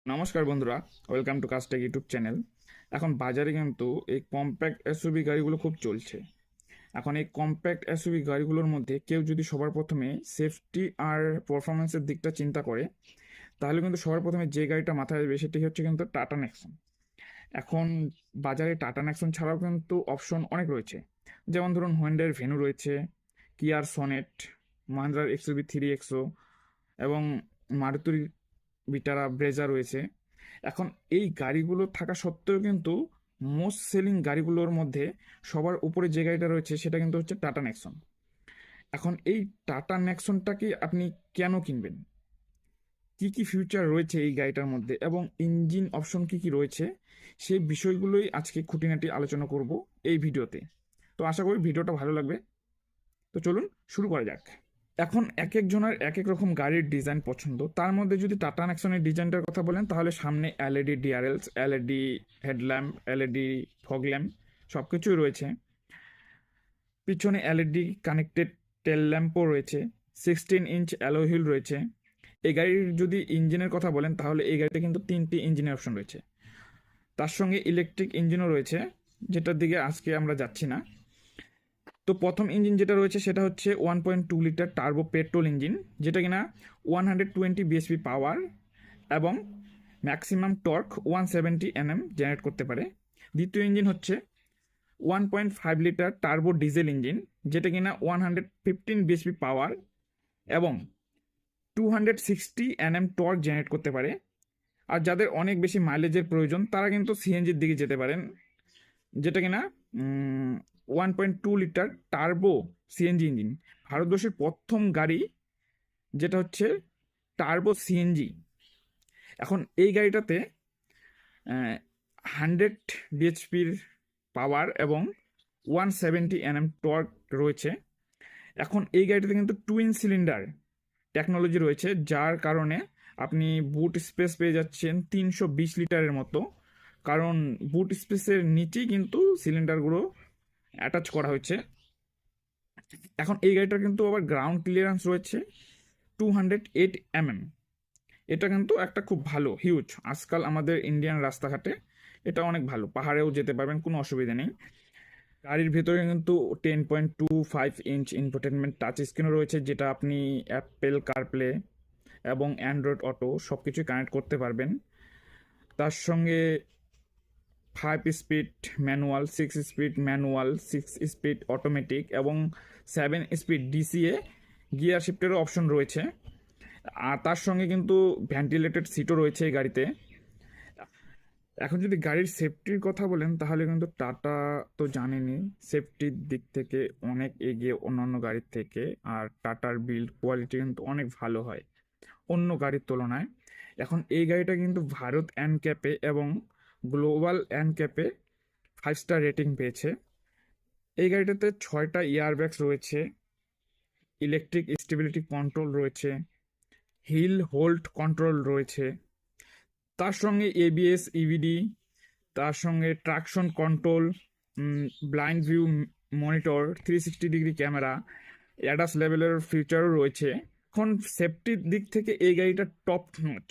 নমস্কার বন্ধুরা, welcome to কাস্টেক YouTube channel. এখন বাজারে কিন্তু এই কম্প্যাক্ট এসইউভি গাড়িগুলো খুব চলছে। এখন এই কম্প্যাক্ট এসইউভি গাড়িগুলোর মধ্যে কেউ যদি সবার প্রথমে সেফটি আর পারফরমেন্সের দিকটা চিন্তা করে, তাহলে কিন্তু সবার প্রথমে যে গাড়িটা মাথায় আসবে সেটি হচ্ছে কিন্তু টাটা নেক্সন। এখন বাজারে টাটা নেক্সন ছাড়াও কিন্তু অপশন অনেক রয়েছে। যেমন ধরুন হোন্ডার ভেনু রয়েছে, কিয়ার সনেট, মাহিন্দ্রার এক্সইউভি 3XO এবং মারুতির ভিটারা ব্রেজা রয়েছে। এখন এই গাড়িগুলো থাকা সত্ত্বেও কিন্তু মোস্ট সেলিং গাড়িগুলোর মধ্যে সবার উপরে যে গাড়িটা রয়েছে সেটা কিন্তু হচ্ছে টাটা নেক্সন। এখন এই টাটা নেক্সনটাকে আপনি কেন কিনবেন, কি কি ফিউচার রয়েছে এই গাড়িটার মধ্যে এবং ইঞ্জিন অপশন কি কি রয়েছে, সেই বিষয়গুলোই আজকে খুঁটিনাটি আলোচনা করব এই ভিডিওতে। তো আশা করি ভিডিওটা ভালো লাগবে। তো চলুন শুরু করা যাক। এখন এক একজনের এক এক রকম গাড়ির ডিজাইন পছন্দ। তার মধ্যে যদি টাটা নেক্সনের ডিজাইনটার কথা বলেন, তাহলে সামনে LED DRLs, LED headlamp, LED fog lamp সব কিছুই রয়েছে। পিছনে এলইডি কানেক্টেড টেল ল্যাম্পও রয়েছে। 16 ইঞ্চ অ্যালয় হুইল রয়েছে। এই গাড়ির যদি ইঞ্জিনের কথা বলেন, তাহলে এই গাড়িতে কিন্তু 3টি ইঞ্জিনের অপশন রয়েছে। তার সঙ্গে ইলেকট্রিক ইঞ্জিনও রয়েছে, যেটার দিকে আজকে আমরা যাচ্ছি না। তো প্রথম ইঞ্জিন যেটা রয়েছে সেটা হচ্ছে 1.2 লিটার টার্বো পেট্রোল ইঞ্জিন, যেটা কিনা 120 বিএসপি পাওয়ার এবং ম্যাক্সিমাম টর্ক 170 Nm জেনারেট করতে পারে। দ্বিতীয় ইঞ্জিন হচ্ছে 1.5 লিটার টার্বো ডিজেল ইঞ্জিন, যেটা কিনা 115 বিএসপি পাওয়ার এবং 260 Nm টর্ক জেনারেট করতে পারে। আর যাদের অনেক বেশি মাইলেজের প্রয়োজন তারা কিন্তু সিএনজির দিকে যেতে পারেন, যেটা কিনা 1.2 লিটার টার্বো সিএনজি ইঞ্জিন। ভারতবর্ষের প্রথম গাড়ি যেটা হচ্ছে টার্বো সিএনজি। এখন এই গাড়িটাতে 100 বিএইচপির পাওয়ার এবং 170 Nm টর্ক রয়েছে। এখন এই গাড়িটাতে কিন্তু টুইন সিলিন্ডার টেকনোলজি রয়েছে, যার কারণে আপনি বুট স্পেস পেয়ে যাচ্ছেন 320 লিটারের মতো। কারণ বুট স্পেসের নিচেই কিন্তু সিলিন্ডারগুলো অ্যাটাচ করা হয়েছে। এখন এই গাড়িটার কিন্তু আবার গ্রাউন্ড ক্লিয়ারেন্স রয়েছে 208 mm। এটা কিন্তু একটা খুব ভালো হিউজ, আজকাল আমাদের ইন্ডিয়ান রাস্তাঘাটে এটা অনেক ভালো, পাহাড়েও যেতে পারবেন, কোনো অসুবিধা নেই। গাড়ির ভেতরে কিন্তু 10.25 ইঞ্চ ইনফোটেনমেন্ট টাচ স্ক্রিনও রয়েছে, যেটা আপনি অ্যাপেল কারপ্লে এবং অ্যান্ড্রয়েড অটো সব কিছুই কানেক্ট করতে পারবেন। তার সঙ্গে 5 speed manual, 6 speed manual, 6 speed automatic এবং 7 স্পিড ডিসিএ গিয়ার শিফটেরও অপশন রয়েছে। আর তার সঙ্গে কিন্তু ভেন্টিলেটেড সিটও রয়েছে এই গাড়িতে। এখন যদি গাড়ির সেফটির কথা বলেন, তাহলে কিন্তু টাটা তো জানেনই সেফটির দিক থেকে অনেক এগিয়ে অন্যান্য গাড়ির থেকে। আর টাটার বিল্ড কোয়ালিটি কিন্তু অনেক ভালো হয় অন্য গাড়ির তুলনায়। এখন এই গাড়িটা কিন্তু ভারত এনক্যাপে এবং গ্লোবাল এনক্যাপে 5 স্টার রেটিং পেয়েছে। এই গাড়িটাতে 6টা ইয়ারব্যাগস রয়েছে, ইলেকট্রিক স্টেবিলিটি কন্ট্রোল রয়েছে, হিল হোল্ড কন্ট্রোল রয়েছে, তার সঙ্গে এবিএস ইভিডি, তার সঙ্গে traction control, blind view monitor, 360 degree camera, ADAS লেভেলের ফিচারও রয়েছে। এখন সেফটির দিক থেকে এই গাড়িটা টপ নচ,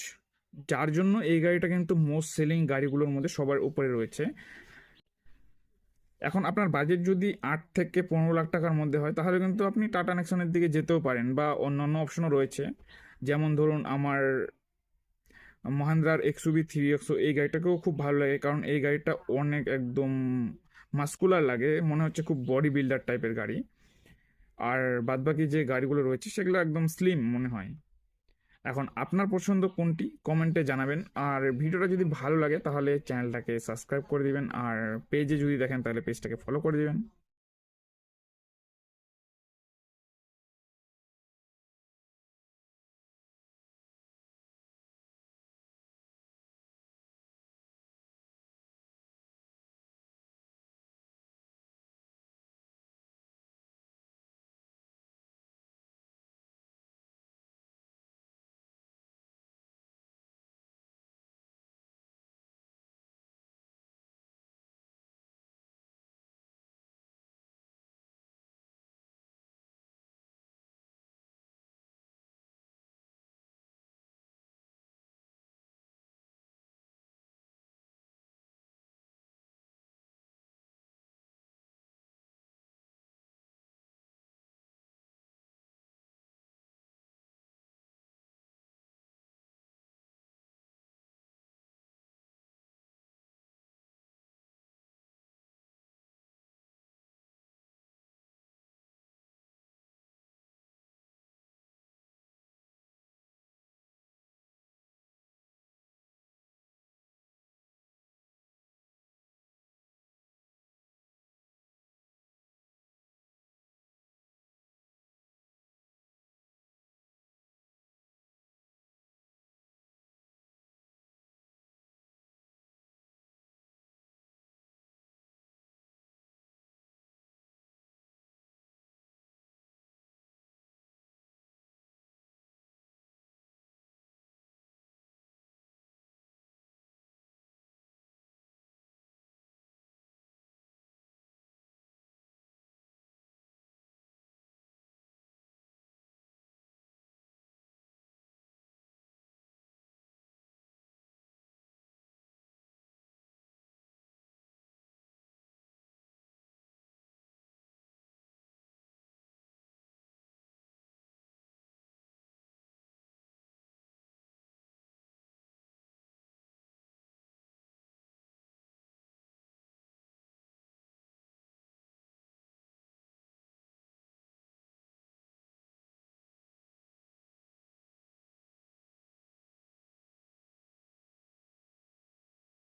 যার জন্য এই গাড়িটা কিন্তু মোস্ট সেলিং গাড়িগুলোর মধ্যে সবার উপরে রয়েছে। এখন আপনার বাজেট যদি 8 থেকে 15 লাখ টাকার মধ্যে হয়, তাহলে কিন্তু আপনি টাটা নেক্সনের দিকে যেতেও পারেন, বা অন্যান্য অপশনও রয়েছে। যেমন ধরুন আমার মহিন্দ্রার এক্সইউভি 3XO, এই গাড়িটাকেও খুব ভালো লাগে, কারণ এই গাড়িটা অনেক একদম মাস্কুলার লাগে, মনে হচ্ছে খুব বডি বিল্ডার টাইপের গাড়ি। আর বাদবাকি যে গাড়িগুলো রয়েছে সেগুলো একদম স্লিম মনে হয়। এখন আপনার পছন্দ কোনটি কমেন্টে জানাবেন। আর ভিডিওটা যদি ভালো লাগে তাহলে চ্যানেলটাকে সাবস্ক্রাইব করে দিবেন, আর পেজে যদি দেখেন তাহলে পেজটাকে ফলো করে দিবেন।